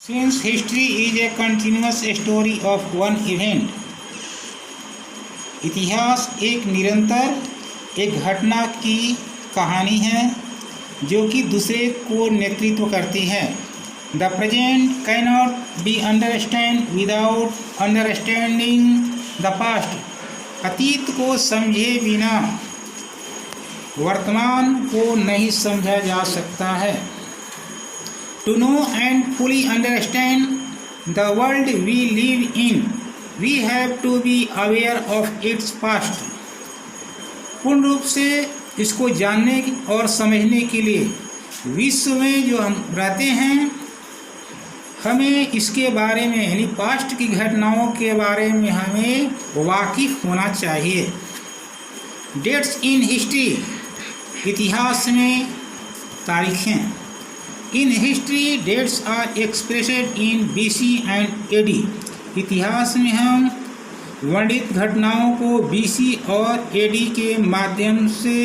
Since history is a continuous story of one event, इतिहास एक निरंतर एक घटना की कहानी है जो कि दूसरे को नेतृत्व करती है। The present cannot be understand without understanding the past. अतीत को समझे बिना वर्तमान को नहीं समझा जा सकता है। To know and fully understand the world we live in, we have to be aware of its past. पूर्ण रूप से इसको जानने और समझने के लिए विश्व में जो हम रहते हैं, हमें इसके बारे में यानी पास्ट की घटनाओं के बारे में हमें वाकिफ होना चाहिए। डेट्स इन हिस्ट्री, इतिहास में तारीखें। In history, dates are expressed in BC and AD. इतिहास में हम वर्णित घटनाओं को BC और AD के माध्यम से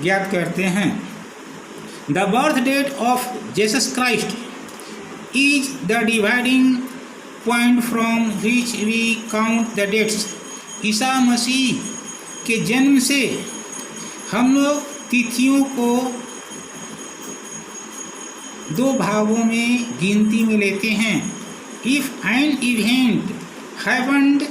ज्ञात करते हैं। The birth date of Jesus Christ is the dividing point from which we count the dates. ईसा मसीह के जन्म से हम लोग तिथियों को दो भागों में गिनती में लेते हैं। If an event happened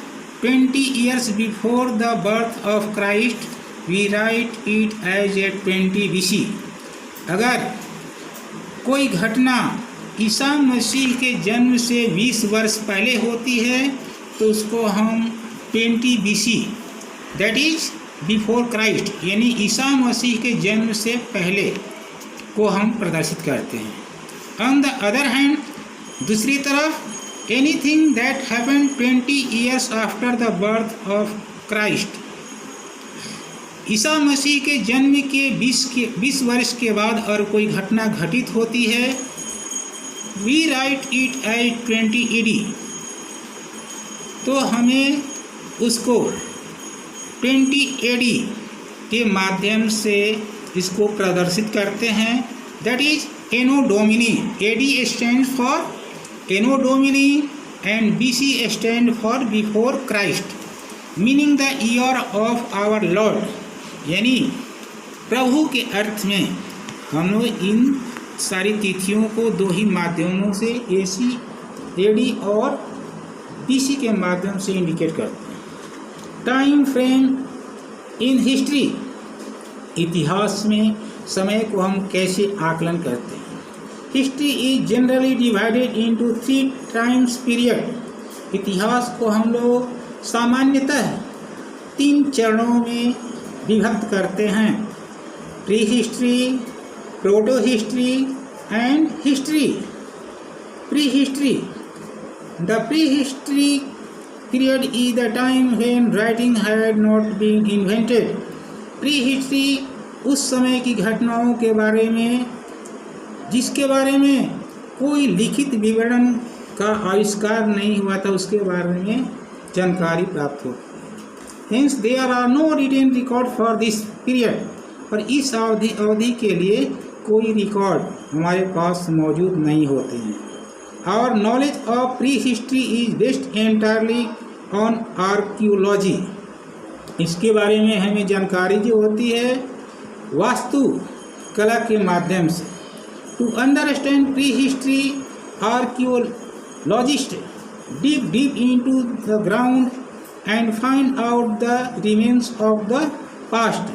20 years before the birth of Christ, we write it as a 20 BC. अगर कोई घटना ईसा मसीह के जन्म से 20 वर्ष पहले होती है तो उसको हम 20 BC that is before Christ यानी ईसा मसीह के जन्म से पहले को हम प्रदर्शित करते हैं। ऑन द अदर हैंड, दूसरी तरफ, anything that happened 20 years after the birth of Christ, ईसा मसीह के जन्म के 20 वर्ष के बाद और कोई घटना घटित होती है, we write it as 20 AD, तो हमें उसको 20 AD के माध्यम से इसको प्रदर्शित करते हैं। That is anno domini. AD stand for anno domini and BC stand for before Christ, meaning the year of our lord, यानी प्रभु के अर्थ में हम लोग इन सारी तिथियों को दो ही माध्यमों से AC AD और BC के माध्यम से इंडिकेट करते हैं। टाइम फ्रेम इन हिस्ट्री, इतिहास में समय को हम कैसे आकलन करते हैं। History is generally divided into 3 times period. इतिहास को हम लोग सामान्यतः 3 चरणों में विभक्त करते हैं। Pre history, proto history and history. Pre history, the pre history period is the time when writing had not been invented. Pre history उस समय की घटनाओं के बारे में जिसके बारे में कोई लिखित विवरण का आविष्कार नहीं हुआ था, उसके बारे में जानकारी प्राप्त होती है। Hence there are no written record for this period. और इस अवधि के लिए कोई रिकॉर्ड हमारे पास मौजूद नहीं होते हैं। Our knowledge of prehistory is based entirely on archaeology. इसके बारे में हमें जानकारी जो होती है वास्तु कला के माध्यम से। To understand prehistory, archaeologists dig into the ground and find out the remains of the past.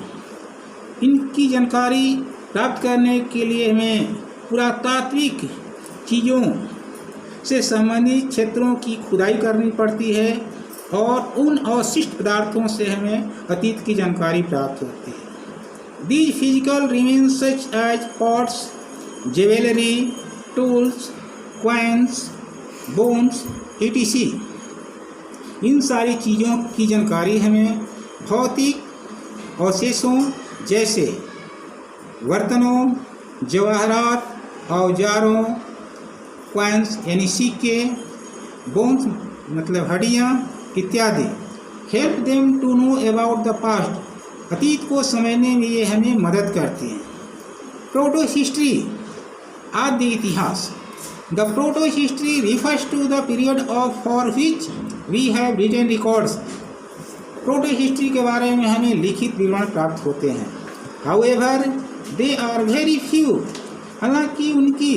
इनकी जानकारी प्राप्त करने के लिए हमें पुरातात्विक चीज़ों से संबंधित क्षेत्रों की खुदाई करनी पड़ती है और उन अवशिष्ट पदार्थों से हमें अतीत की जानकारी प्राप्त होती है। These physical remains such as pots, jewellery, tools, coins, bones etc. इन सारी चीज़ों की जानकारी हमें भौतिक अवशेषों जैसे बर्तनों, जवाहरात, औजारों, कॉइन्स यानी सिक्के, बोन्स मतलब हड्डियाँ इत्यादि, help them to know about the past, अतीत को समझने में ये हमें मदद करती हैं। प्रोटो हिस्ट्री, आदि इतिहास, the proto history refers to the period of for which we have written records. Proto history के बारे में हमें लिखित विवरण प्राप्त होते हैं। However they are very few, हालांकि उनकी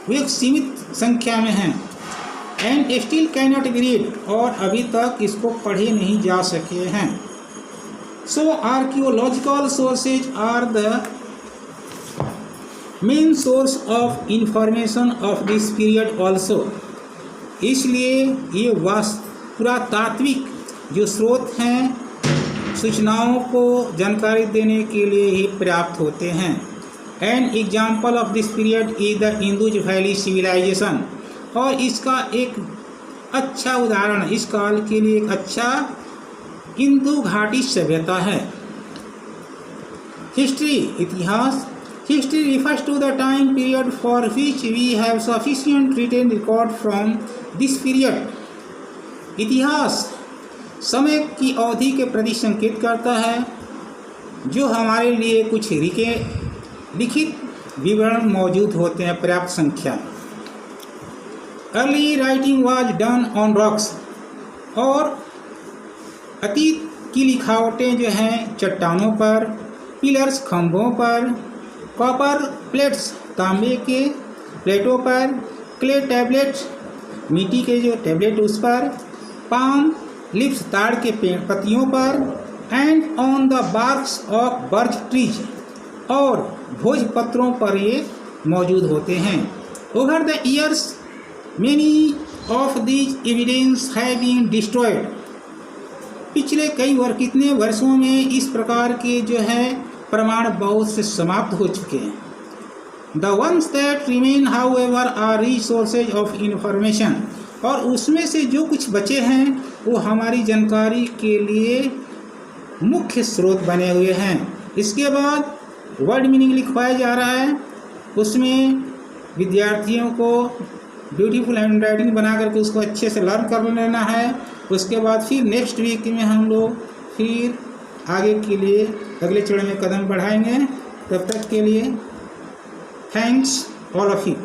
वे एक सीमित संख्या में हैं। And still cannot be read, और अभी तक इसको पढ़े नहीं जा सके हैं। So archaeological sources are the main source of information of this period also. इसलिए ये पुरातात्विक जो स्रोत हैं सूचनाओं को जानकारी देने के लिए ही पर्याप्त होते हैं। An example of this period is the Indus valley civilisation, और इसका एक अच्छा उदाहरण इस काल के लिए एक अच्छा इंदु घाटी सभ्यता है। हिस्ट्री, इतिहास। History refers to the time period for which we have sufficient written record from this period. इतिहास समय की अवधि के प्रति संकेत करता है जो हमारे लिए कुछ लिखित विवरण मौजूद होते हैं पर्याप्त संख्या। Early writing was done on rocks, और अतीत की लिखावटें जो हैं चट्टानों पर, पिलर्स खंभों पर, कॉपर प्लेट्स तांबे के प्लेटों पर, क्ले टैबलेट्स मिट्टी के जो टैबलेट उस पर, पाम लिप्स ताड़ के पत्तियों पर, and on the barks of birch trees, और भोजपत्रों पर ये मौजूद होते हैं। Over the years many of these evidence have been destroyed. पिछले कितने वर्षों में इस प्रकार के जो है प्रमाण बहुत से समाप्त हो चुके हैं। The ones that remain however are resources of information, और उसमें से जो कुछ बचे हैं वो हमारी जानकारी के लिए मुख्य स्रोत बने हुए हैं। इसके बाद वर्ड मीनिंग लिखवाया जा रहा है, उसमें विद्यार्थियों को ब्यूटीफुल हैंड राइटिंग बना करके उसको अच्छे से लर्न कर लेना है। उसके बाद फिर नेक्स्ट वीक में हम लोग फिर आगे के लिए अगले चरण में कदम बढ़ाएंगे। तब तक के लिए थैंक्स ऑल ऑफ यू।